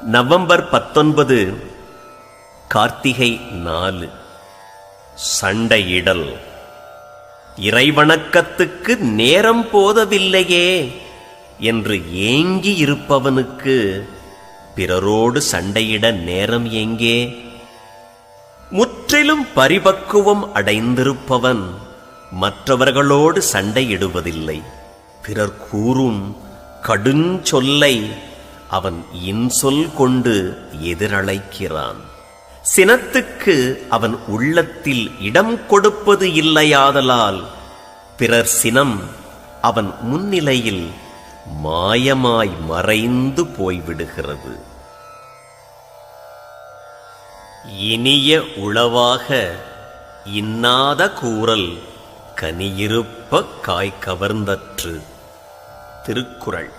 November 19 Karthigai 4. சண்டையிடல். இறைவணக்கத்துக்கு நேரம் போதவில்லையே என்று ஏங்கி இருப்பவனுக்கு பிறரோடு சண்டையிட நேரம் எங்கே? முற்றிலும் பரிபக்குவம் அடைந்திருப்பவன் மற்றவர்களோடு சண்டையிடுவதில்லை. பிறர் கூறும் கடுஞ்சொல்லை அவன் இன்சொல் கொண்டு எதிரழைக்கிறான். சினத்துக்கு அவன் உள்ளத்தில் இடம் கொடுப்பது இல்லையாதலால் பிறர் சினம் அவன் முன்னிலையில் மாயமாய் மறைந்து போய்விடுகிறது. இனிய உளவாக இன்னாத கூறல் கனியிருப்ப காய் கவர்ந்தற்று. திருக்குறள்.